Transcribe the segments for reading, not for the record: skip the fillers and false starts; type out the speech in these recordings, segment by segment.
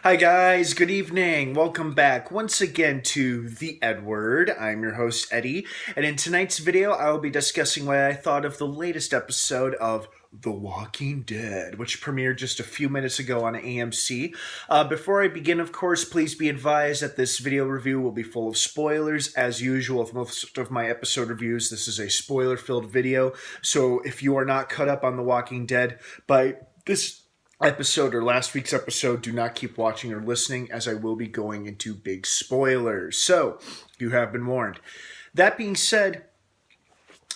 Hi guys, good evening. Welcome back once again to the EdWord. I'm your host Eddie, and in tonight's video I will be discussing what I thought of the latest episode of The Walking Dead, which premiered just a few minutes ago on AMC. Before I begin, of course, please be advised that this video review will be full of spoilers. As usual with most of my episode reviews, this is a spoiler-filled video, so if you are not caught up on The Walking Dead by this episode or last week's episode, do not keep watching or listening, as I will be going into big spoilers. So, you have been warned. That being said,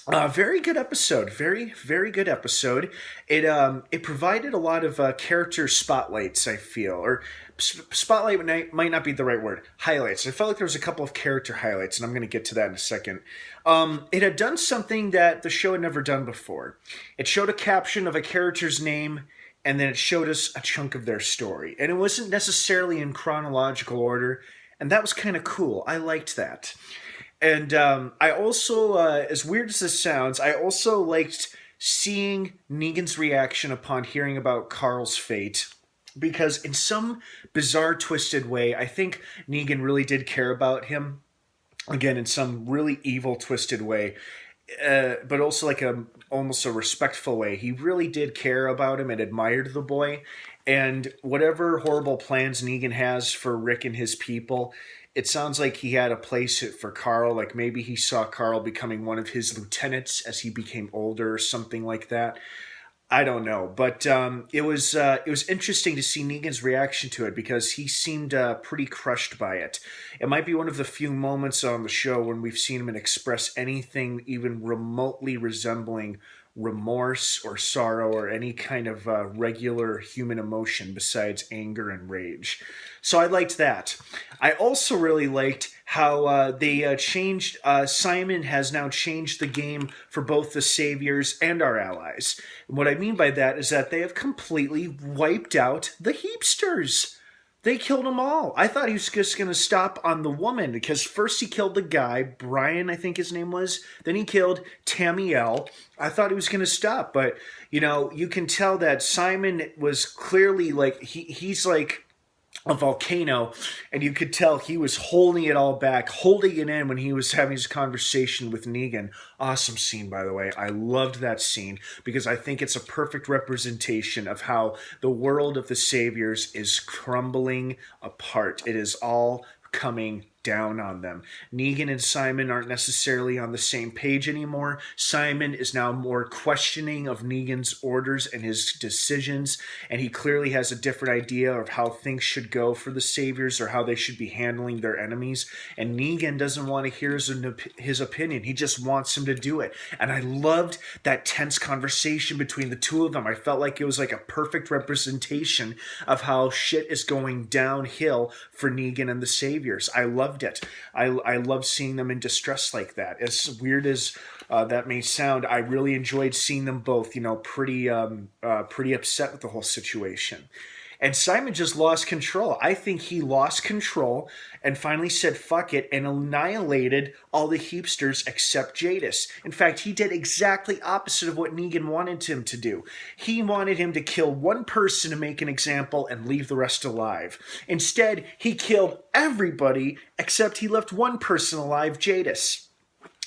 very good episode. Very good episode. It provided a lot of character spotlights, I feel. Or spotlight might not be the right word. Highlights. I felt like there was a couple of character highlights, and I'm going to get to that in a second. It had done something that the show had never done before. It showed a caption of a character's name, and then it showed us a chunk of their story. And it wasn't necessarily in chronological order, and that was kind of cool. I liked that. And I also, as weird as this sounds, I also liked seeing Negan's reaction upon hearing about Carl's fate. Because in some bizarre, twisted way, I think Negan really did care about him. Again, in some really evil, twisted way. But also like almost a respectful way. He really did care about him and admired the boy. And whatever horrible plans Negan has for Rick and his people, it sounds like he had a place for Carl. Like maybe he saw Carl becoming one of his lieutenants as he became older or something like that. I don't know, but it was interesting to see Negan's reaction to it because he seemed pretty crushed by it. It might be one of the few moments on the show when we've seen him express anything even remotely resembling remorse or sorrow or any kind of regular human emotion besides anger and rage. So I liked that. I also really liked how they changed, Simon has now changed the game for both the Saviors and our allies. And what I mean by that is that they have completely wiped out the Heapsters. They killed them all. I thought he was just going to stop on the woman, because first he killed the guy, Brian, I think his name was. Then he killed Tamiel. I thought he was going to stop, but, you know, you can tell that Simon was clearly like, he's like a volcano, and you could tell he was holding it all back, holding it in when he was having his conversation with Negan. Awesome scene, by the way. I loved that scene because I think it's a perfect representation of how the world of the Saviors is crumbling apart. It is all coming down on them. Negan and Simon aren't necessarily on the same page anymore. Simon is now more questioning of Negan's orders and his decisions, and he clearly has a different idea of how things should go for the Saviors or how they should be handling their enemies, and Negan doesn't want to hear his opinion. He just wants him to do it, and I loved that tense conversation between the two of them. I felt like it was like a perfect representation of how shit is going downhill for Negan and the Saviors. I loved it. I love seeing them in distress like that. As weird as that may sound, I really enjoyed seeing them both, you know, pretty upset with the whole situation. And Simon just lost control. I think he lost control and finally said fuck it and annihilated all the Heapsters except Jadis. In fact, he did exactly opposite of what Negan wanted him to do. He wanted him to kill one person to make an example and leave the rest alive. Instead, he killed everybody except he left one person alive, Jadis.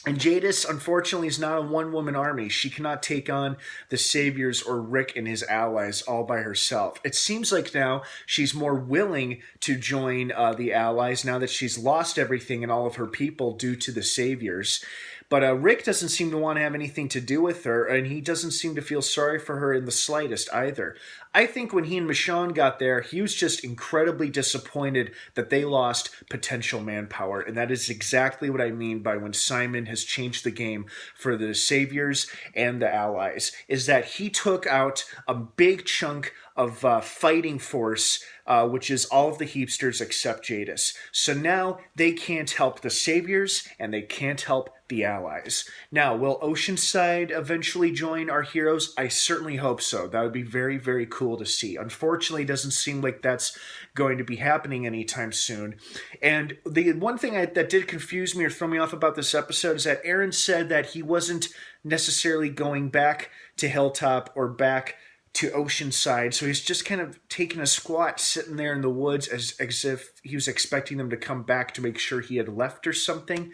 And Jadis, unfortunately, is not a one-woman army. She cannot take on the Saviors or Rick and his allies all by herself. It seems like now she's more willing to join the allies now that she's lost everything and all of her people due to the Saviors. But Rick doesn't seem to want to have anything to do with her, and he doesn't seem to feel sorry for her in the slightest either. I think when he and Michonne got there, he was just incredibly disappointed that they lost potential manpower, and that is exactly what I mean by when Simon has changed the game for the Saviors and the Allies, is that he took out a big chunk of fighting force, which is all of the Heapsters except Jadis. So now they can't help the Saviors, and they can't help the Allies. Now, will Oceanside eventually join our heroes? I certainly hope so. That would be very, very cool to see. Unfortunately, it doesn't seem like that's going to be happening anytime soon. And the one thing that did confuse me or throw me off about this episode is that Aaron said that he wasn't necessarily going back to Hilltop or back to Oceanside. So he's just kind of taking a squat, sitting there in the woods as if he was expecting them to come back to make sure he had left or something.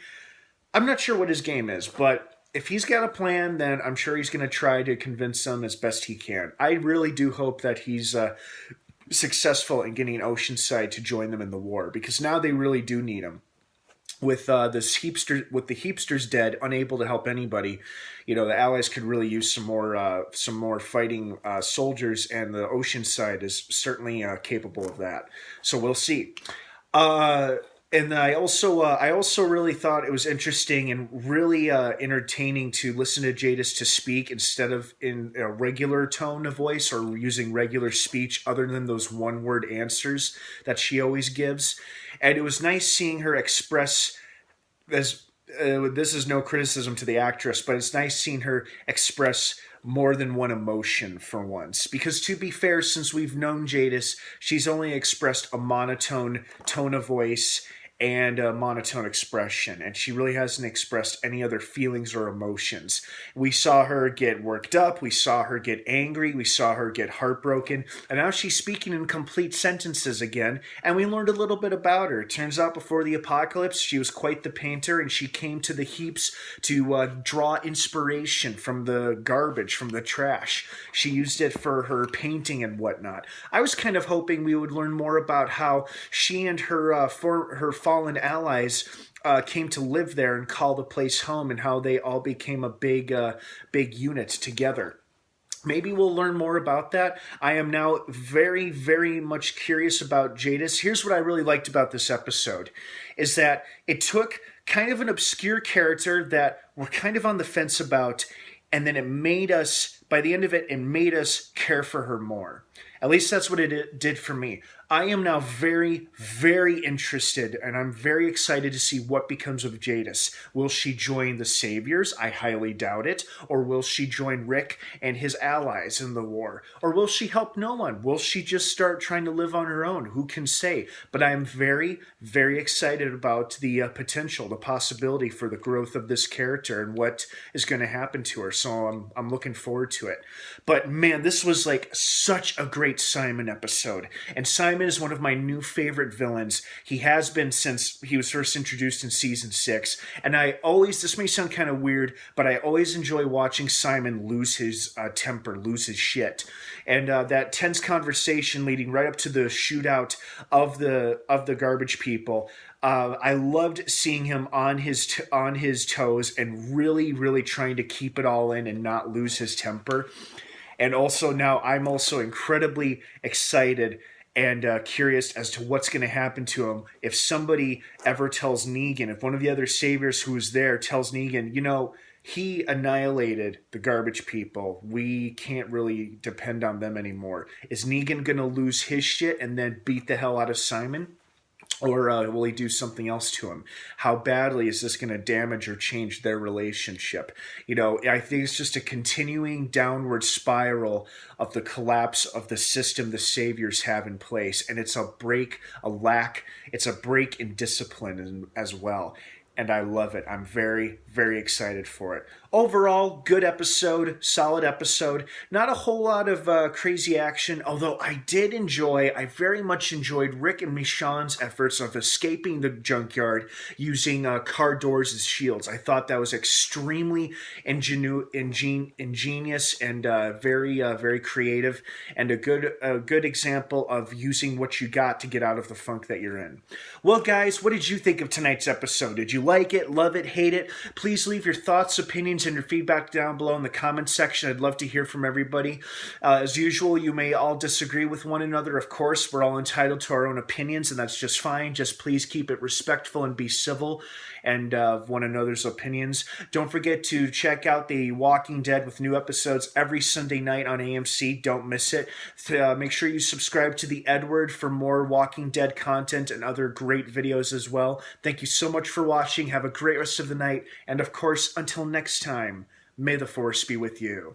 I'm not sure what his game is, but if he's got a plan, then I'm sure he's going to try to convince them as best he can. I really do hope that he's successful in getting Oceanside to join them in the war, because now they really do need him. With the heapsters dead, unable to help anybody, the Allies could really use some more fighting soldiers, and the Oceanside is certainly capable of that. So we'll see. And I also really thought it was interesting and really entertaining to listen to Jadis to speak instead of in a regular tone of voice or using regular speech other than those one-word answers that she always gives. And it was nice seeing her express, as this is no criticism to the actress, but it's nice seeing her express more than one emotion for once. Because to be fair, since we've known Jadis, she's only expressed a monotone tone of voice and a monotone expression, and she really hasn't expressed any other feelings or emotions. We saw her get worked up, we saw her get angry, we saw her get heartbroken, and now she's speaking in complete sentences again, and we learned a little bit about her. It turns out before the apocalypse, she was quite the painter, and she came to the heaps to draw inspiration from the garbage, from the trash. She used it for her painting and whatnot. I was kind of hoping we would learn more about how she and her fallen allies came to live there and call the place home, and how they all became a big unit together. Maybe we'll learn more about that. I am now very, very much curious about Jadis. Here's what I really liked about this episode, is that it took kind of an obscure character that we're kind of on the fence about, and then it made us, by the end of it, it made us care for her more. At least that's what it did for me. I am now very, very interested, and I'm very excited to see what becomes of Jadis. Will she join the Saviors? I highly doubt it. Or will she join Rick and his allies in the war? Or will she help no one? Will she just start trying to live on her own? Who can say? But I am very, very excited about the potential, the possibility for the growth of this character and what is going to happen to her. So I'm looking forward to it. But man, this was like such a great Simon episode. And Simon is one of my new favorite villains. He has been since he was first introduced in season 6. And this may sound kind of weird, but I always enjoy watching Simon lose his temper, lose his shit. And that tense conversation leading right up to the shootout of the garbage people. I loved seeing him on his toes and really, really trying to keep it all in and not lose his temper. And also now I'm also incredibly excited and curious as to what's going to happen to him if somebody ever tells Negan, if one of the other saviors who was there tells Negan, he annihilated the garbage people. We can't really depend on them anymore. Is Negan going to lose his shit and then beat the hell out of Simon? Or will he do something else to him? How badly is this going to damage or change their relationship? I think it's just a continuing downward spiral of the collapse of the system the saviors have in place. And it's a break in discipline as well. And I love it. I'm very, very excited for it. Overall, good episode, solid episode. Not a whole lot of crazy action, although I very much enjoyed Rick and Michonne's efforts of escaping the junkyard using car doors as shields. I thought that was extremely ingenious and very, very creative, and a good example of using what you got to get out of the funk that you're in. Well, guys, what did you think of tonight's episode? Did you like it, love it, hate it? Please leave your thoughts, opinions, and your feedback down below in the comments section. I'd love to hear from everybody. As usual, you may all disagree with one another. Of course, we're all entitled to our own opinions, and that's just fine. Just please keep it respectful and be civil and of one another's opinions. Don't forget to check out The Walking Dead with new episodes every Sunday night on AMC. Don't miss it. Make sure you subscribe to the EdWord for more Walking Dead content and other great videos as well. Thank you so much for watching. Have a great rest of the night. And of course, until next time, may the Force be with you.